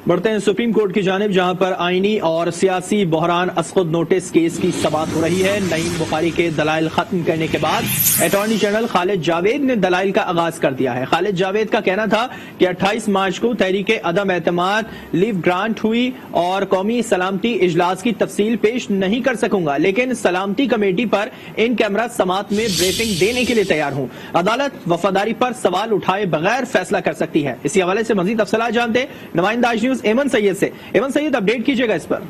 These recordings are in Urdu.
بڑھتے ہیں سپریم کورٹ کی جانب، جہاں پر آئینی اور سیاسی بحران اسخود نوٹس کیس کی سماعت ہو رہی ہے۔ نعیم بخاری کے دلائل ختم کرنے کے بعد اٹارنی جنرل خالد جاوید نے دلائل کا آغاز کر دیا ہے۔ خالد جاوید کا کہنا تھا کہ 28 مارچ کو تحریک عدم اعتماد لیو گرانٹ ہوئی اور قومی سلامتی اجلاس کی تفصیل پیش نہیں کر سکوں گا، لیکن سلامتی کمیٹی پر ان کیمرہ سماعت میں بریفنگ دینے کے لیے تیار ہوں۔ عدالت وفاداری پر سوال اٹھائے بغیر فیصلہ کر سکتی ہے۔ اسی حوالے سے مزید تفصیلات جانتے ہیں نمائندہ آج نیوز ایمن سید سے۔ ایمن سید، اپڈیٹ کیجئے گا اس پر۔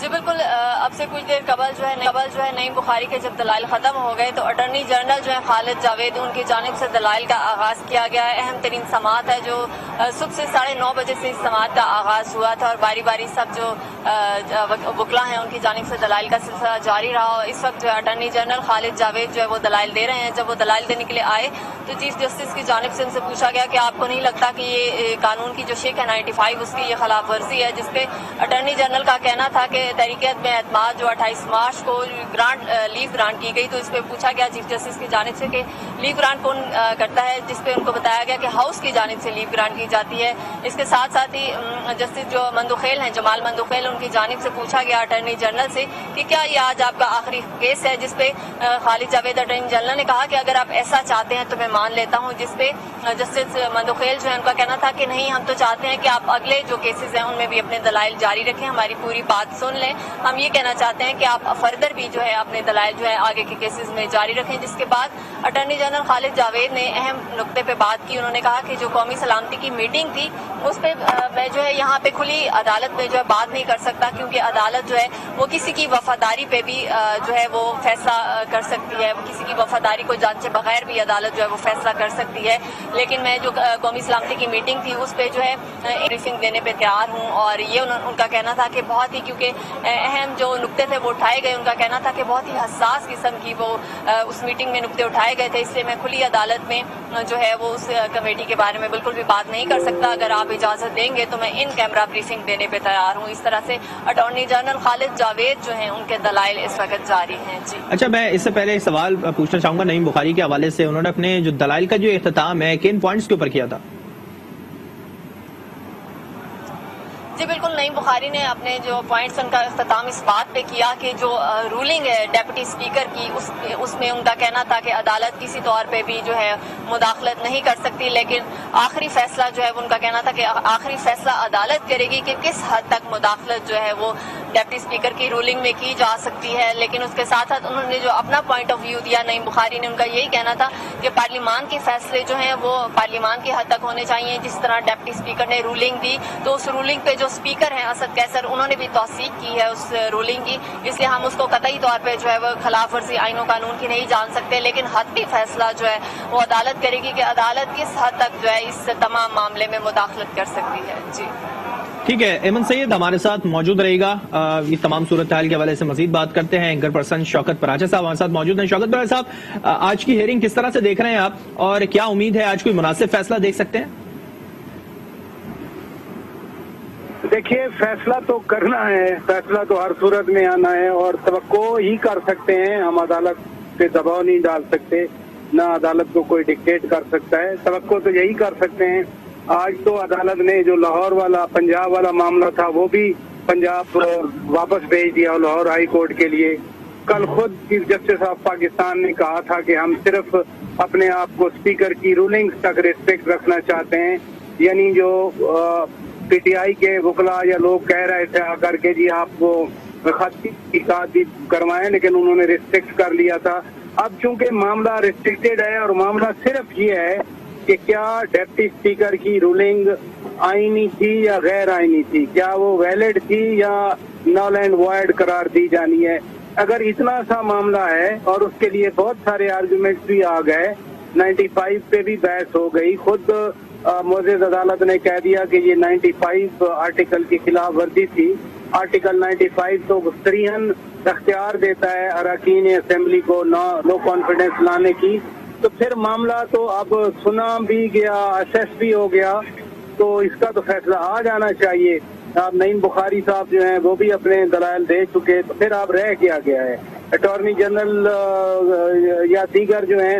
جی بالکل، اب سے کچھ دیر قبل جو ہے نعیم بخاری کے جب دلائل ختم ہو گئے تو اٹارنی جنرل جو ہے خالد جاوید، ان کی جانب سے دلائل کا آغاز کیا گیا ہے۔ اہم ترین سماعت ہے جو صبح سے 9:30 بجے سے اس سماعت کا آغاز ہوا تھا اور باری باری سب جو وکلا ہیں ان کی جانب سے دلائل کا سلسلہ جاری رہا۔ اور اس وقت جو ہے اٹارنی جنرل خالد جاوید جو ہے وہ دلائل دے رہے ہیں۔ جب وہ دلائل دینے کے لیے آئے تو چیف جسٹس کی جانب سے ان سے پوچھا گیا کہ آپ کو نہیں لگتا کہ یہ قانون کی جو شق ہے 95 اس کی یہ خلاف ورزی ہے، جس پہ اٹارنی جنرل کا کہنا تھا کہ تحریک عدم اعتماد جو 28 مارچ کو لیو گرانٹ کی گئی، تو اس پہ پوچھا گیا چیف جسٹس کی جانب سے کہ لیو گرانٹ کون کرتا ہے، جس پہ ان کو بتایا گیا کہ ہاؤس کی جانب سے لیو گرانٹ کی جاتی ہے۔ اس کے ساتھ ساتھ ہی جسٹس جو مندوخیل ہیں، جمال مندوخیل، ان کی جانب سے پوچھا گیا اٹارنی جنرل سے کہ کیا یہ آج آپ کا آخری کیس ہے، جس پہ خالد جاوید اٹارنی جنرل نے کہا کہ اگر آپ ایسا چاہتے ہیں تو میں مان لیتا ہوں، جس پہ جسٹس مندوخیل جو ہے ان کا کہنا تھا کہ نہیں، ہم تو چاہتے ہیں کہ آپ اگلے جو کیسز ہیں ان میں بھی اپنے دلائل جاری رکھیں، ہماری پوری بات سن لیں، ہم یہ کہنا چاہتے ہیں کہ آپ فردر بھی جو ہے اپنے دلائل جو ہے آگے کے کیسز میں جاری رکھیں۔ جس کے بعد اٹارنی جنرل خالد جاوید نے اہم نقطے پہ بات کی۔ انہوں نے کہا کہ جو قومی سلامتی کی میٹنگ تھی اس پہ میں جو ہے یہاں پہ کھلی عدالت میں جو ہے بات نہیں کر سکتا، کیونکہ عدالت جو ہے وہ کسی کی وفاداری پہ بھی جو ہے وہ فیصلہ کر سکتی ہے، کسی کی وفاداری کو جانچے بغیر بھی عدالت جو ہے وہ فیصلہ کر سکتی ہے۔ لیکن میں جو قومی سلامتی کی میٹنگ تھی اس پہ جو ہے بریفنگ دینے پہ تیار ہوں، اور یہ ان کا کہنا تھا کہ بہت ہی، کیونکہ اہم جو نقطے تھے وہ اٹھائے گئے، ان کا کہنا تھا کہ بہت ہی حساس قسم کی وہ اس میٹنگ میں نقطے اٹھائے گئے تھے، اس لیے میں کھلی عدالت میں جو ہے وہ اس کمیٹی کے بارے میں بالکل بھی بات نہیں کر سکتا۔ اگر آپ اجازت دیں گے تو میں ان کیمرہ بریفنگ دینے پہ تیار ہوں۔ اس طرح سے اٹارنی جنرل خالد جاوید جو ہیں ان کے دلائل اس وقت جاری ہیں۔ جی اچھا، میں اس سے پہلے سوال پوچھنا چاہوں گا نعیم بخاری کے حوالے سے۔ انہوں نے اپنے جو دلائل کا جو اختتام ہے کن پوائنٹس کے اوپر کیا تھا؟ جی بالکل، نعیم بخاری نے اپنے جو پوائنٹس ان کا اختتام اس بات پہ کیا کہ جو رولنگ ہے ڈیپٹی اسپیکر کی، اس میں ان کا کہنا تھا کہ عدالت کسی طور پہ بھی جو ہے مداخلت نہیں کر سکتی، لیکن آخری فیصلہ جو ہے ان کا کہنا تھا کہ آخری فیصلہ عدالت کرے گی کہ کس حد تک مداخلت جو ہے وہ ڈیپٹی اسپیکر کی رولنگ میں کی جا سکتی ہے۔ لیکن اس کے ساتھ ساتھ انہوں نے جو اپنا پوائنٹ آف ویو دیا نعیم بخاری نے، ان کا یہی کہنا تھا کہ پارلیمان کے فیصلے جو ہیں وہ پارلیمان کی حد تک ہونے چاہیے۔ جس طرح ڈیپٹی اسپیکر نے رولنگ دی تو اس رولنگ پہ جو اسپیکر ہیں اسد قیصر، انہوں نے بھی توثیق کی ہے اس رولنگ کی، اس لیے ہم اس کو قطعی طور پہ جو ہے وہ خلاف ورزی آئین و قانون کی نہیں جان سکتے، لیکن حتمی فیصلہ جو ہے وہ عدالت کرے گی کہ عدالت کس حد تک جو ہے اس تمام معاملے میں مداخلت کر سکتی ہے۔ جی ٹھیک ہے، ایمن سید ہمارے ساتھ موجود رہے گا، یہ تمام صورتحال کے حوالے سے مزید بات کرتے ہیں۔ اینکر پرسن شوکت پراچا صاحب ہمارے ساتھ موجود ہیں۔ شوکت پراچا صاحب، آج کی ہیئرنگ کس طرح سے دیکھ رہے ہیں آپ، اور کیا امید ہے آج کوئی مناسب فیصلہ دیکھ سکتے ہیں؟ دیکھیے، فیصلہ تو کرنا ہے، فیصلہ تو ہر صورت میں آنا ہے، اور توقع ہی کر سکتے ہیں ہم، عدالت پہ دباؤ نہیں ڈال سکتے، نہ عدالت کو کوئی ڈکٹیٹ کر سکتا ہے۔ توقع تو یہی کر سکتے ہیں۔ آج تو عدالت نے جو لاہور والا پنجاب والا معاملہ تھا وہ بھی پنجاب واپس بھیج دیا لاہور ہائی کورٹ کے لیے۔ کل خود چیف جسٹس آف پاکستان نے کہا تھا کہ ہم صرف اپنے آپ کو اسپیکر کی رولنگ تک ریسپیکٹ رکھنا چاہتے ہیں، یعنی جو پی ٹی آئی کے وکلا یا لوگ کہہ رہے تھے آ کر کے جی آپ کو خطی بھی کروائیں، لیکن انہوں نے ریسٹرکٹ کر لیا تھا۔ اب چونکہ معاملہ ریسٹرکٹیڈ ہے اور معاملہ صرف یہ ہے کہ کیا ڈپٹی اسپیکر کی رولنگ آئینی تھی یا غیر آئینی تھی، کیا وہ ویلڈ تھی یا نل اینڈ وائڈ قرار دی جانی ہے۔ اگر اتنا سا معاملہ ہے اور اس کے لیے بہت سارے آرگومنٹس بھی آ گئے، 95 پہ بھی بحث ہو گئی، خود معزز عدالت نے کہہ دیا کہ یہ 95 آرٹیکل کی خلاف ورزی تھی۔ آرٹیکل 95 تو صریحاً اختیار دیتا ہے اراکین اسمبلی کو نو کانفیڈنس لانے کی، تو پھر معاملہ تو اب سنا بھی گیا، اسیس بھی ہو گیا، تو اس کا تو فیصلہ آ جانا چاہیے۔ آپ نعیم بخاری صاحب جو ہیں وہ بھی اپنے دلائل دے چکے، تو پھر آپ رہ کیا گیا ہے؟ اٹارنی جنرل یا دیگر جو ہیں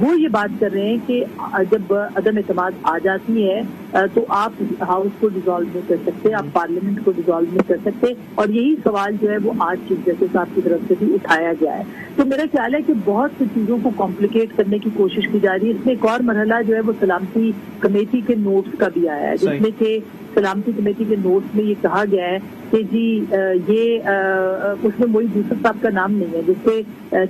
وہ یہ بات کر رہے ہیں کہ جب عدم اعتماد آ جاتی ہے تو آپ ہاؤس کو ڈیزالو نہیں کر سکتے, آپ پارلیمنٹ کو ڈیزالو نہیں کر سکتے, اور یہی سوال جو ہے وہ آج چیف جسٹس صاحب کی طرف سے بھی اٹھایا گیا ہے. تو میرا خیال ہے کہ بہت سی چیزوں کو کمپلیکیٹ کرنے کی کوشش کی جا رہی ہے. اس میں ایک اور مرحلہ جو ہے وہ سلامتی کمیٹی کے نوٹس کا بھی آیا ہے, جس میں کہ سلامتی کمیٹی کے نوٹس میں یہ کہا گیا ہے کہ جی یہ اس میں معید یوسف صاحب کا نام نہیں ہے, جس سے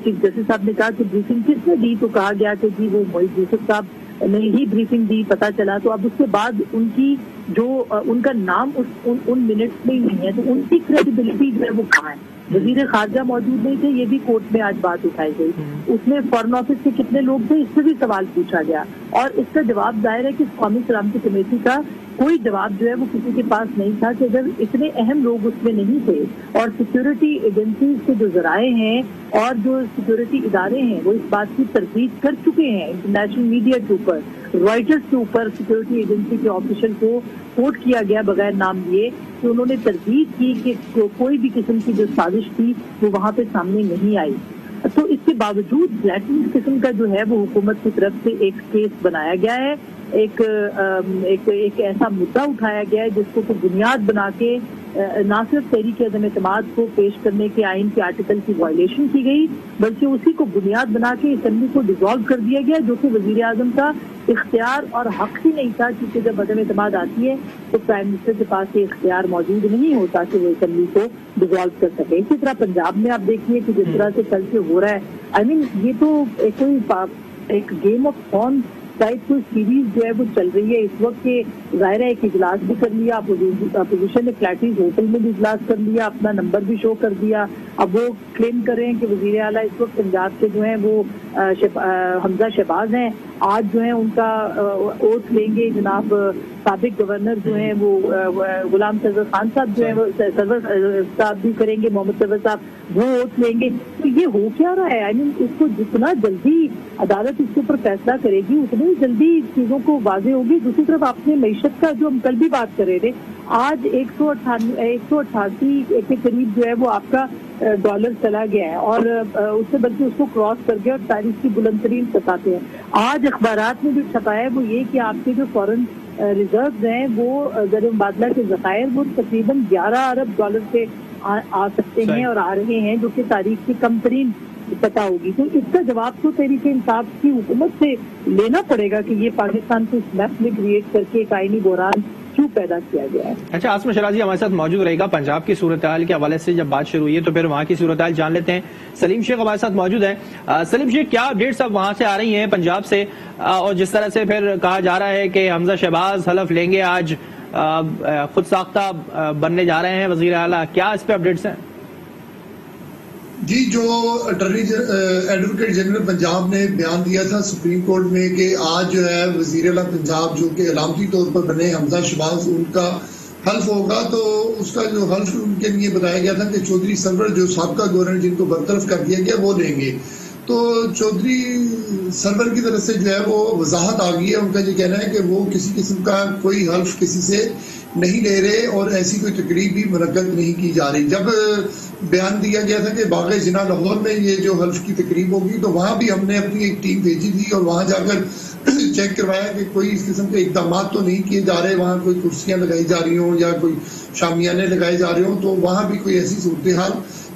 چیف جسٹس صاحب نے کہا کہ بریفنگ کس نے دی, تو کہا گیا کہ جی وہ معید یوسف صاحب نے ہی بریفنگ دی, پتہ چلا. تو اب اس کے بعد ان کی جو ان کا نام ان منٹس میں ہی نہیں ہے, تو ان کی کریڈیبلٹی جو ہے وہ کہاں ہے. وزیر خارجہ موجود نہیں تھے, یہ بھی کورٹ میں آج بات اٹھائی گئی. اس میں فارن آفس کے کتنے لوگ تھے, اس سے بھی سوال پوچھا گیا, اور اس کا جواب ظاہر ہے کہ قومی سلامتی کمیٹی کا کوئی جواب جو ہے وہ کسی کے پاس نہیں تھا کہ اگر اتنے اہم لوگ اس میں نہیں تھے, اور سیکیورٹی ایجنسیز کے جو ذرائع ہیں اور جو سیکیورٹی ادارے ہیں وہ اس بات کی تردید کر چکے ہیں انٹرنیشنل میڈیا کے اوپر, رائٹرز کے اوپر سیکیورٹی ایجنسی کے آفیشل کو کوٹ کیا گیا بغیر نام لیے کہ انہوں نے تردید کی کہ کوئی بھی قسم کی جو سازش تھی وہ وہاں پہ سامنے نہیں آئی. تو اس کے باوجود بلیٹنٹ قسم کا جو ہے وہ حکومت کی طرف سے ایک کیس بنایا گیا ہے, ایک ایسا مدعا اٹھایا گیا ہے جس کو بنیاد بنا کے نہ صرف تحریک عدم اعتماد کو پیش کرنے کے آئین کے آرٹیکل کی وائلیشن کی گئی, بلکہ اسی کو بنیاد بنا کے اسمبلی کو ڈیزالو کر دیا گیا, جو کہ وزیر اعظم کا اختیار اور حق ہی نہیں تھا, کیونکہ جب عدم اعتماد آتی ہے تو پرائم منسٹر کے پاس یہ اختیار موجود نہیں ہوتا کہ وہ اسمبلی کو ڈیزالو کر سکے. اسی طرح پنجاب میں آپ دیکھیے کہ جس طرح سے کل سے ہو رہا ہے, یہ تو ایک گیم آف تھرونز ٹائپ کوئی سیریز جو ہے وہ چل رہی ہے اس وقت کے. ظاہر ہے ایک اجلاس بھی کر لیا, اپوزیشن نے فلیٹیز ہوٹل میں بھی اجلاس کر لیا, اپنا نمبر بھی شو کر دیا. اب وہ کلیم کر رہے ہیں کہ وزیر اعلیٰ اس وقت پنجاب کے جو ہیں وہ حمزہ شہباز ہیں, آج جو ہیں ان کا اوتھ لیں گے جناب سابق گورنر جو ہیں وہ غلام سرور خان صاحب جو ہیں وہ سرور صاحب بھی کریں گے, محمد سرور صاحب وہ اوتھ لیں گے. تو یہ ہو کیا رہا ہے؟ اس کو جتنا جلدی عدالت اس کے اوپر فیصلہ کرے گی اتنی جلدی چیزوں کو واضح ہوگی. دوسری طرف آپ نے معیشت کا جو ہم کل بھی بات کر رہے تھے, آج 188 کے قریب جو ہے وہ آپ کا ڈالر چلا گیا ہے, اور اس سے بلکہ اس کو کراس کر گیا اور تاریخ کی بلند ترین سطح ہیں. آج اخبارات میں جو چھپا ہے وہ یہ کہ آپ کے جو فورن ریزروز ہیں وہ زر مبادلہ کے ذخائر وہ تقریباً 11 ارب ڈالر سے آ سکتے ہیں اور آ رہے ہیں, جو کہ تاریخ کی کم ترین پتہ ہوگی. تو اس کا جواب تو تحریک انصاف کی حکومت سے لینا پڑے گا کہ یہ پاکستان کو اس میپ میں کریٹ کر کے ایک آئینی بحران کیوں پیدا کیا گیا ہے. اچھا, عاصم شرازی ہمارے ساتھ موجود رہے گا. پنجاب کی صورتحال کے حوالے سے جب بات شروع ہوئی ہے تو پھر وہاں کی صورتحال جان لیتے ہیں. سلیم شیخ ہمارے ساتھ موجود ہیں. سلیم شیخ, کیا اپڈیٹس اب وہاں سے آ رہی ہیں پنجاب سے, اور جس طرح سے پھر کہا جا رہا ہے کہ حمزہ شہباز حلف لیں گے, آج خود ساختہ بننے جا رہے ہیں وزیر اعلیٰ, کیا اس پہ اپڈیٹس ہیں؟ جی, جو ایڈوکیٹ جنرل پنجاب نے بیان دیا تھا سپریم کورٹ میں کہ آج جو ہے وزیر اعلیٰ پنجاب جو کہ علامتی طور پر بنے حمزہ شہباز, ان کا حلف ہوگا. تو اس کا جو حلف ان کے لیے بتایا گیا تھا کہ چودھری سرور جو سابقہ گورنر جن کو برطرف کر دیا گیا وہ لیں گے. تو چودھری سرور کی طرف سے جو ہے وہ وضاحت آ گئی ہے. ان کا یہ کہنا ہے کہ وہ کسی قسم کا کوئی حلف کسی سے نہیں لے رہے اور ایسی کوئی تقریب بھی منعقد نہیں کی جا رہی. جب بیان دیا گیا تھا کہ باغ جناح لاہور میں یہ جو حلف کی تقریب ہوگی تو وہاں بھی ہم نے اپنی ایک ٹیم بھیجی تھی اور وہاں جا کر چیک کروایا کہ کوئی اس قسم کے اقدامات تو نہیں کیے جا رہے, وہاں کوئی کرسیاں لگائی جا رہی ہوں یا کوئی شامیانے لگائے جا رہے ہوں, تو وہاں بھی کوئی ایسی صورتحال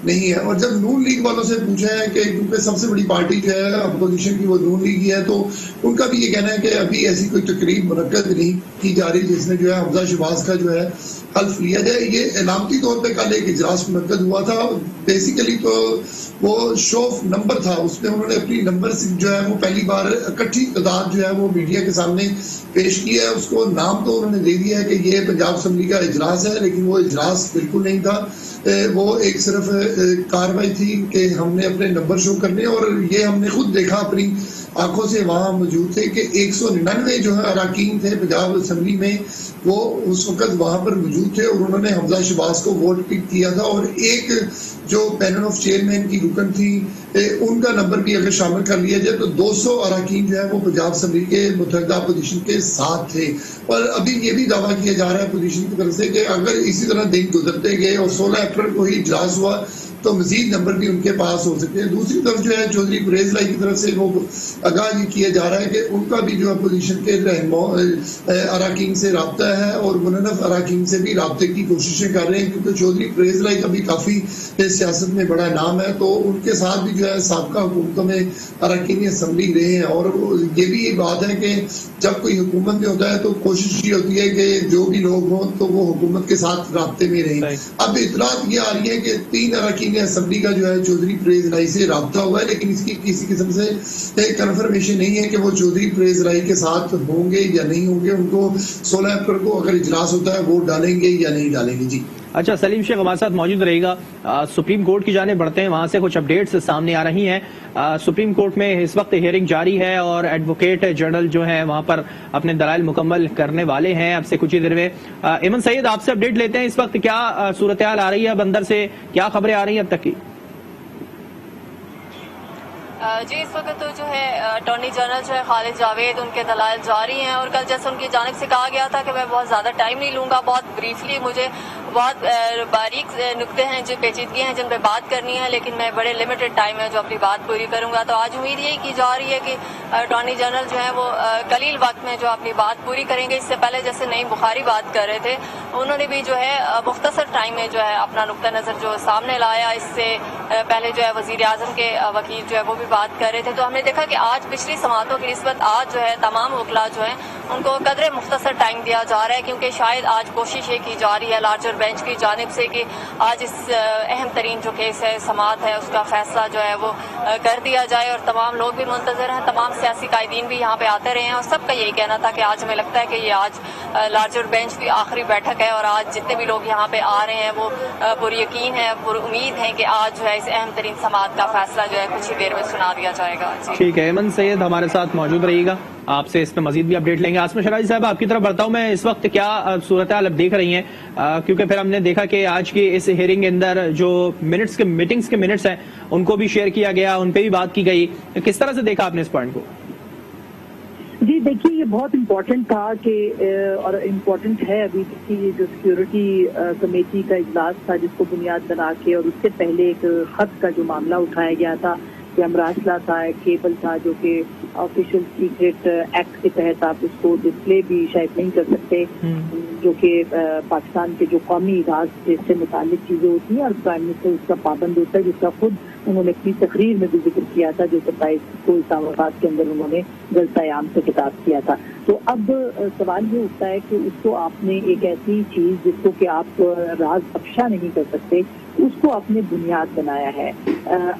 نہیں ہے. اور جب نون لیگ والوں سے پوچھا ہے کہ کیونکہ سب سے بڑی پارٹی جو ہے اپوزیشن کی وہ نون لیگ ہی ہے, تو ان کا بھی یہ کہنا ہے کہ ابھی ایسی کوئی تقریب منعقد نہیں کی جا رہی جس میں جو ہے حمزہ شہباز کا جو ہے حلف لیا جائے. یہ علامتی طور پہ کل ایک اجلاس منعقد ہوا تھا. بیسیکلی تو وہ شو آف نمبر تھا, اس میں انہوں نے اپنی نمبر جو ہے وہ پہلی بار اکٹھی تعداد جو ہے وہ میڈیا کے سامنے پیش کی ہے. اس کو نام تو انہوں نے دے دیا ہے کہ یہ پنجاب اسمبلی کا اجلاس ہے, لیکن وہ اجلاس بالکل نہیں تھا. وہ ایک صرف کاروائی تھی کہ ہم نے اپنے نمبر شو کرنے, اور یہ ہم نے خود دیکھا اپنی آنکھوں سے وہاں موجود تھے کہ 199 جو ہے اراکین تھے پنجاب اسمبلی میں, وہ اس وقت وہاں پر موجود تھے اور انہوں نے حمزہ شہباز کو ووٹ پک کیا تھا. اور ایک جو پینل آف چیئرمین کی رکن تھی ان کا نمبر بھی اگر شامل کر لیا جائے تو 200 اراکین جو ہے وہ پنجاب اسمبلی کے متحدہ اپوزیشن کے ساتھ تھے. اور ابھی یہ بھی دعویٰ کیا جا رہا ہے اپوزیشن کی طرف سے کہ اگر اسی طرح دن گزرتے گئے اور 16 اپریل کو ہی اجلاس ہوا تو مزید نمبر بھی ان کے پاس ہو سکتے ہیں. دوسری طرف جو ہے چودھری گریز لائی کی طرف سے وہ آگاہ یہ کیا جا رہا ہے کہ ان کا بھی جو اپوزیشن کے اراکین سے رابطہ ہے اور مننف اراکین سے بھی رابطے کی کوششیں کر رہے ہیں, کیونکہ چودھری گریز لائی کا بھی کافی سیاست میں بڑا نام ہے, تو ان کے ساتھ بھی جو ہے سابقہ حکومتوں میں اراکین اسمبلی رہے ہیں. اور یہ بھی یہ بات ہے کہ جب کوئی حکومت میں ہوتا ہے تو کوشش یہ ہوتی ہے کہ جو بھی لوگ ہوں تو وہ حکومت کے ساتھ رابطے میں رہیں. اب اطلاعات یہ آ رہی ہے کہ 3 اراکین اسمبلی کا جو ہے چودھری پرویز رائی سے رابطہ ہوا ہے, لیکن اس کی کسی قسم سے کنفرمیشن نہیں ہے کہ وہ چودھری پرویز رائی کے ساتھ ہوں گے یا نہیں ہوں گے. ان کو 16 اپریل کو اگر اجلاس ہوتا ہے ووٹ ڈالیں گے یا نہیں ڈالیں گے. جی اچھا, سلیم شیخ ہمارے ساتھ موجود رہے گا. سپریم کورٹ کی جانب بڑھتے ہیں, وہاں سے کچھ اپڈیٹس سامنے آ رہی ہیں. سپریم کورٹ میں اس وقت ہیئرنگ جاری ہے اور ایڈوکیٹ جنرل جو ہیں وہاں پر اپنے دلائل مکمل کرنے والے ہیں اب سے کچھ ہی دیر میں. ایمن سید, آپ سے اپڈیٹ لیتے ہیں, اس وقت کیا صورتحال آ رہی ہے, اب اندر سے کیا خبریں آ رہی ہیں اب تک کی؟ جی, اس وقت تو جو ہے اٹارنی جنرل جو ہے خالد جاوید, ان کے دلائل جاری ہیں, اور کل جیسے ان کی جانب سے کہا گیا تھا کہ میں بہت زیادہ ٹائم نہیں لوں گا, بہت بریفلی مجھے بہت باریک نکتے ہیں جو پیچیدگی ہیں جن پہ بات کرنی ہے, لیکن میں بڑے لمیٹڈ ٹائم ہے جو اپنی بات پوری کروں گا. تو آج امید یہی کی جا رہی ہے کہ اٹارنی جنرل جو ہے وہ قلیل وقت میں جو اپنی بات پوری کریں گے. اس سے پہلے جیسے نعیم بخاری بات کر رہے تھے, انہوں نے بھی جو ہے مختصر ٹائم میں جو ہے اپنا نقطہ نظر جو سامنے لایا. اس سے پہلے جو ہے وزیر اعظم کے وکیل جو ہے وہ بھی بات کر رہے تھے. تو ہم نے دیکھا کہ آج پچھلی سماعتوں کی نسبت آج جو ہے تمام وکلاء جو ہیں ان کو قدرے مختصر ٹائم دیا جا رہا ہے, کیونکہ شاید آج کوشش یہ کی جا رہی ہے لارجر بینچ کی جانب سے کہ آج اس اہم ترین جو کیس ہے سماعت ہے اس کا فیصلہ جو ہے وہ کر دیا جائے. اور تمام لوگ بھی منتظر ہیں, تمام سیاسی قائدین بھی یہاں پہ آتے رہے ہیں, اور سب کا یہی کہنا تھا کہ آج ہمیں لگتا ہے کہ یہ آج لارجر بینچ کی آخری بیٹھک ہے, اور آج جتنے بھی لوگ یہاں پہ آ رہے ہیں وہ پر یقین ہے, پر امید ہے کہ آج جو ہے اس اہم ترین سماعت کا فیصلہ جو ہے کچھ ہی دیر میں سنا دیا جائے گا. ٹھیک ہے, ایمن سید ہمارے ساتھ موجود رہیے گا, آپ سے اس پہ مزید بھی اپڈیٹ لیں گے. عاصمہ شرازی صاحب, آپ کی طرف بڑھتا ہوں میں, اس وقت کیا صورتحال اب دیکھ رہی ہیں, کیونکہ پھر ہم نے دیکھا کہ آج کی اس ہیئرنگ کے اندر جو میٹنگز کے منٹس ہیں ان کو بھی شیئر کیا گیا, ان پہ بھی بات کی گئی, کس طرح سے دیکھا آپ نے اس پوائنٹ کو؟ جی دیکھیے, یہ بہت امپورٹنٹ تھا کہ اور امپورٹنٹ ہے ابھی کہ یہ جو سیکیورٹی کمیٹی کا اجلاس تھا جس کو بنیاد بنا کے, اور اس سے پہلے ایک خط کا جو معاملہ اٹھایا گیا تھا کہ امراسلہ تھا, ایک کیبل تھا جو کہ آفیشیل سیکرٹ ایکٹ کے تحت آپ اس کو ڈسپلے بھی شاید نہیں کر سکتے, جو کہ پاکستان کے جو قومی راز سے متعلق چیزیں ہوتی ہیں, اور پرائم منسٹر اس کا پابند ہوتا ہے, جس کا خود انہوں نے اپنی تقریر میں بھی ذکر کیا تھا جو 27 کو اسلام آباد کے اندر انہوں نے جلسہ عام سے خطاب کیا تھا. تو اب سوال یہ اٹھتا ہے کہ اس کو آپ نے ایک ایسی چیز جس کو کہ آپ راز افشا نہیں کر سکتے, اس کو آپ نے بنیاد بنایا ہے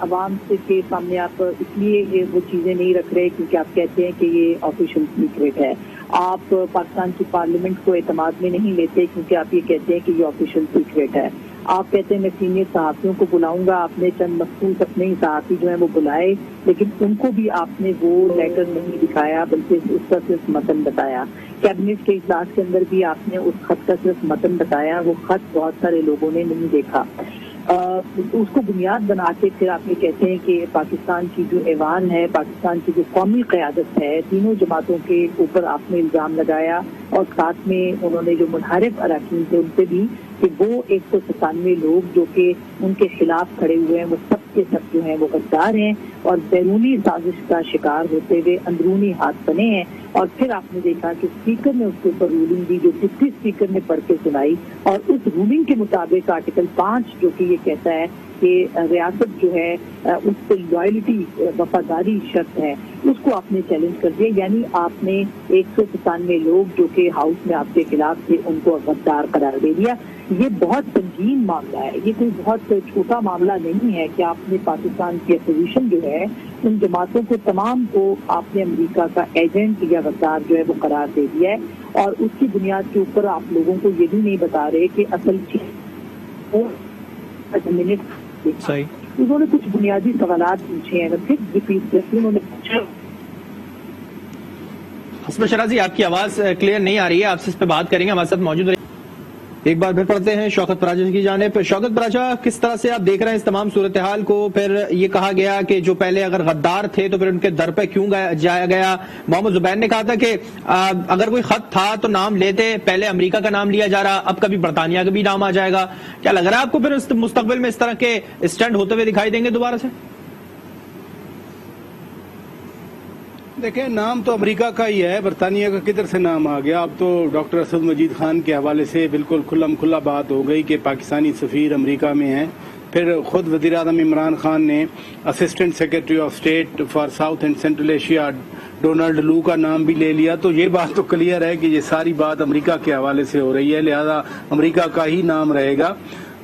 عوام سے کے سامنے. آپ اس لیے یہ وہ چیزیں نہیں رکھ رہے کیونکہ آپ کہتے ہیں کہ یہ آفیشیل سیکرٹ ہے. آپ پاکستان کی پارلیمنٹ کو اعتماد میں نہیں لیتے کیونکہ آپ یہ کہتے ہیں کہ یہ آفیشیل سیکرٹ ہے. آپ کہتے ہیں میں سینئر صحافیوں کو بلاؤں گا, آپ نے چند مخصوص اپنے ہی صحافی جو ہیں وہ بلائے, لیکن ان کو بھی آپ نے وہ لیٹر نہیں دکھایا بلکہ اس کا صرف متن بتایا. کیبنٹ کے اجلاس کے اندر بھی آپ نے اس خط کا صرف متن بتایا, وہ خط بہت سارے لوگوں نے نہیں دیکھا. اس کو بنیاد بنا کے پھر آپ یہ کہتے ہیں کہ پاکستان کی جو ایوان ہے, پاکستان کی جو قومی قیادت ہے, تینوں جماعتوں کے اوپر آپ نے الزام لگایا, اور ساتھ میں انہوں نے جو منحرف اراکین تھے ان سے بھی کہ وہ 197 لوگ جو کہ ان کے خلاف کھڑے ہوئے ہیں وہ سب کے سب جو ہیں وہ غدار ہیں اور بیرونی سازش کا شکار ہوتے ہوئے اندرونی ہاتھ بنے ہیں. اور پھر آپ نے دیکھا کہ اسپیکر نے اس کے اوپر رولنگ دی جو ڈپٹی اسپیکر نے پڑھ کے سنائی, اور اس رولنگ کے مطابق آرٹیکل 5 جو کہ یہ کہتا ہے کہ ریاست جو ہے اس سے لائلٹی وفاداری شرط ہے, اس کو آپ نے چیلنج کر دیا. یعنی آپ نے 197 لوگ جو کہ ہاؤس میں آپ کے خلاف تھے ان کو غدار قرار دے دیا. یہ بہت سنگین معاملہ ہے, یہ کوئی بہت چھوٹا معاملہ نہیں ہے کہ آپ نے پاکستان کی اپوزیشن جو ہے ان جماعتوں کو تمام کو آپ نے امریکہ کا ایجنٹ یا غدار جو ہے وہ قرار دے دیا ہے, اور اس کی بنیاد کے اوپر آپ لوگوں کو یہ بھی نہیں بتا رہے کہ اصل چیز صحیح. انہوں نے کچھ بنیادی سوالات پوچھے ہیں, انہوں نے پوچھا. عاصمہ شرازی, آپ کی آواز کلیئر نہیں آ رہی ہے, آپ سے اس پہ بات کریں گے, ہمارے ساتھ موجود رہے. ایک بار پھر پڑھتے ہیں شوکت پراجا کی جانب. شوکت پراجا, کس طرح سے آپ دیکھ رہے ہیں اس تمام صورتحال کو؟ پھر یہ کہا گیا کہ جو پہلے اگر غدار تھے تو پھر ان کے در پہ کیوں جایا گیا؟ محمد زبیر نے کہا تھا کہ اگر کوئی خط تھا تو نام لیتے, پہلے امریکہ کا نام لیا جا رہا, اب کبھی برطانیہ کا بھی نام آ جائے گا. کیا لگ رہا ہے آپ کو پھر مستقبل میں اس طرح کے اسٹینڈ ہوتے ہوئے دکھائی دیں گے دوبارہ سے؟ دیکھیں, نام تو امریکہ کا ہی ہے, برطانیہ کا کدھر سے نام آ گیا؟ اب تو ڈاکٹر اسد مجید خان کے حوالے سے بالکل کھلم کھلا بات ہو گئی کہ پاکستانی سفیر امریکہ میں ہیں. پھر خود وزیر اعظم عمران خان نے assistant secretary of state for south and central Asia Donald Lu کا نام بھی لے لیا. تو یہ بات تو کلیئر ہے کہ یہ ساری بات امریکہ کے حوالے سے ہو رہی ہے, لہذا امریکہ کا ہی نام رہے گا.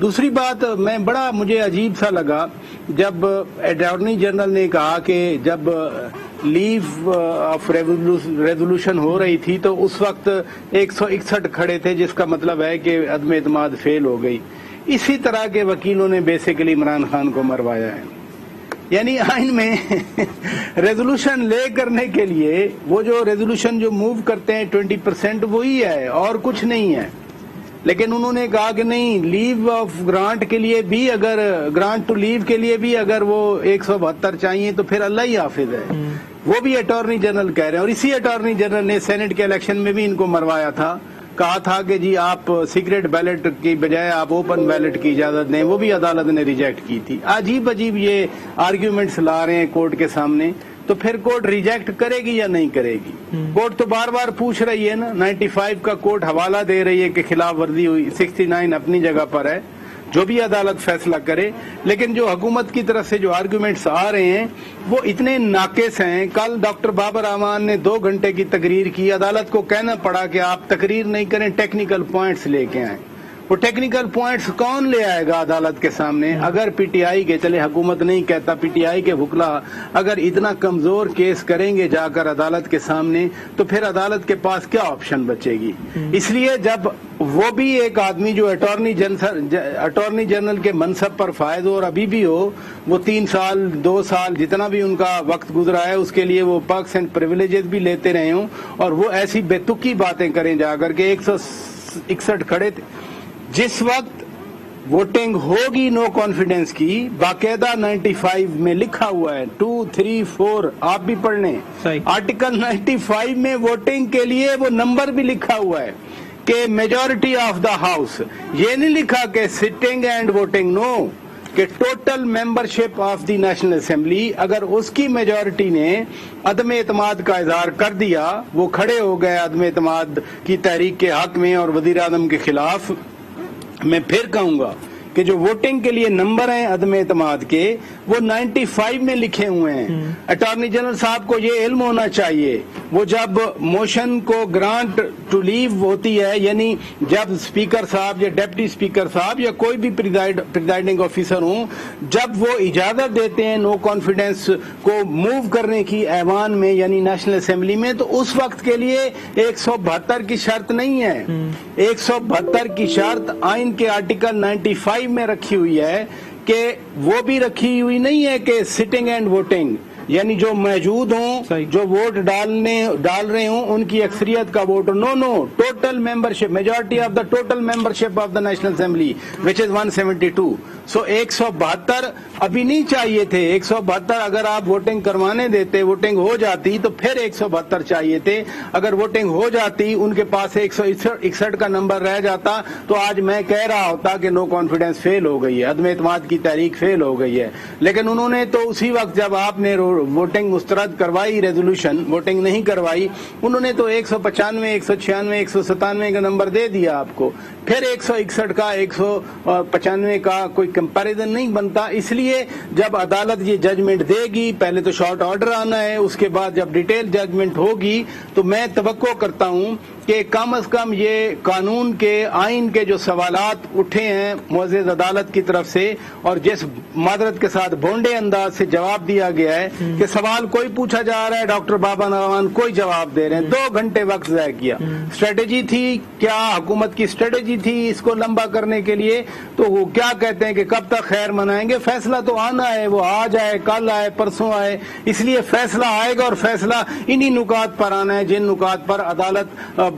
دوسری بات, مجھے عجیب سا لگا جب اٹارنی جنرل نے کہا کہ جب لیو آف ریزولوشن ہو رہی تھی تو اس وقت 161 کھڑے تھے, جس کا مطلب ہے کہ عدم اعتماد فیل ہو گئی. اسی طرح کے وکیلوں نے بیسیکلی عمران خان کو مروایا ہے. یعنی آئین میں ریزولوشن لے کرنے کے لیے وہ جو ریزولوشن جو موو کرتے ہیں 20% وہی ہے اور کچھ نہیں ہے. لیکن انہوں نے کہا کہ نہیں, لیو آف گرانٹ کے لیے بھی, اگر گرانٹ ٹو لیو کے لیے بھی اگر وہ 172 چاہیے تو پھر اللہ ہی حافظ ہے. وہ بھی اٹارنی جنرل کہہ رہے ہیں, اور اسی اٹارنی جنرل نے سینٹ کے الیکشن میں بھی ان کو مروایا تھا. کہا تھا کہ جی آپ سیکرٹ بیلٹ کی بجائے آپ اوپن بیلٹ کی اجازت دیں, وہ بھی عدالت نے ریجیکٹ کی تھی. عجیب یہ آرگیومنٹس لا رہے ہیں کورٹ کے سامنے, تو پھر کورٹ ریجیکٹ کرے گی یا نہیں کرے گی؟ کورٹ تو بار بار پوچھ رہی ہے نا. 95 کا کورٹ حوالہ دے رہی ہے کہ خلاف ورزی ہوئی, 69 اپنی جگہ پر ہے, جو بھی عدالت فیصلہ کرے. لیکن جو حکومت کی طرف سے جو آرگومنٹس آ رہے ہیں وہ اتنے ناقص ہیں. کل ڈاکٹر بابر امان نے 2 گھنٹے کی تقریر کی, عدالت کو کہنا پڑا کہ آپ تقریر نہیں کریں, ٹیکنیکل پوائنٹس لے کے آئیں. وہ ٹیکنیکل پوائنٹس کون لے آئے گا عدالت کے سامنے؟ اگر پی ٹی آئی کے, چلے حکومت نہیں کہتا, پی ٹی آئی کے وکلا اگر اتنا کمزور کیس کریں گے جا کر عدالت کے سامنے, تو پھر عدالت کے پاس کیا آپشن بچے گی؟ اس لیے جب وہ بھی ایک آدمی جو اٹارنی جنرل کے منصب پر فائز ہو اور ابھی بھی ہو, وہ 3 سال 2 سال جتنا بھی ان کا وقت گزرا ہے اس کے لیے وہ پرکس اینڈ پریویلیجز بھی لیتے رہے ہوں, اور وہ ایسی بے تکی باتیں کریں جا کر کے 161 کھڑے تھے. جس وقت ووٹنگ ہوگی نو کانفیڈنس کی, باقاعدہ 95 میں لکھا ہوا ہے 2, 3, 4, آپ بھی پڑھ لیں آرٹیکل 95 میں ووٹنگ کے لیے وہ نمبر بھی لکھا ہوا ہے کہ میجورٹی آف دا ہاؤس. یہ نہیں لکھا کہ سٹنگ اینڈ ووٹنگ, نو, کہ total membership of the national assembly. اگر اس کی میجورٹی نے عدم اعتماد کا اظہار کر دیا, وہ کھڑے ہو گئے عدم اعتماد کی تحریک کے حق میں اور وزیر اعظم کے خلاف, میں پھر کہوں گا کہ جو ووٹنگ کے لیے نمبر ہیں عدم اعتماد کے وہ 95 میں لکھے ہوئے ہیں. اٹارنی جنرل صاحب کو یہ علم ہونا چاہیے, وہ جب موشن کو گرانٹ ٹو لیو ہوتی ہے, یعنی جب اسپیکر صاحب یا ڈپٹی اسپیکر صاحب یا کوئی بھی پریزائڈنگ آفیسر ہوں, جب وہ اجازت دیتے ہیں نو کانفیڈنس کو موو کرنے کی ایوان میں یعنی نیشنل اسمبلی میں, تو اس وقت کے لیے 172 کی شرط نہیں ہے. 172 کی شرط آئین کے آرٹیکل 95 میں رکھی ہوئی ہے, کہ وہ بھی رکھی ہوئی نہیں ہے کہ سٹنگ اینڈ ووٹنگ, یعنی جو موجود ہوں جو ووٹ ڈال رہے ہوں ان کی اکثریت کا vote. No, total membership, majority of the total membership of the national assembly وچ از 172. سو 172 ابھی نہیں چاہیے تھے. 172 اگر آپ ووٹنگ کروانے دیتے, ووٹنگ ہو جاتی تو پھر 172 چاہیے تھے. اگر ووٹنگ ہو جاتی, ان کے پاس 161 کا نمبر رہ جاتا, تو آج میں کہہ رہا ہوتا کہ نو کانفیڈنس فیل ہو گئی ہے, عدم اعتماد کی تحریک فیل ہو گئی ہے. لیکن انہوں نے تو اسی وقت جب آپ نے ووٹنگ مسترد کروائی, ریزولوشن ووٹنگ نہیں کروائی, انہوں نے تو 195, 196, 197 کا نمبر دے دیا آپ کو. پھر 161 کا 195 کا کوئی کمپیریزن نہیں بنتا. اس لیے جب عدالت یہ ججمنٹ دے گی, پہلے تو شارٹ آرڈر آنا ہے, اس کے بعد جب ڈیٹیل ججمنٹ ہوگی, تو میں توقع کرتا ہوں کہ کم از کم یہ قانون کے, آئین کے جو سوالات اٹھے ہیں معزز عدالت کی طرف سے, اور جس معذرت کے ساتھ بھونڈے انداز سے جواب دیا گیا ہے کہ سوال کوئی پوچھا جا رہا ہے, ڈاکٹر بابر امان کوئی جواب دے رہے ہیں, 2 گھنٹے وقت ضائع کیا. اسٹریٹجی تھی کیا, حکومت کی اسٹریٹجی تھی اس کو لمبا کرنے کے لیے؟ تو وہ کیا کہتے ہیں کہ کب تک خیر منائیں گے؟ فیصلہ تو آنا ہے, وہ آج آئے, کل آئے, پرسوں آئے, اس لیے فیصلہ آئے گا, اور فیصلہ انہی نکات پر آنا ہے جن نکات پر عدالت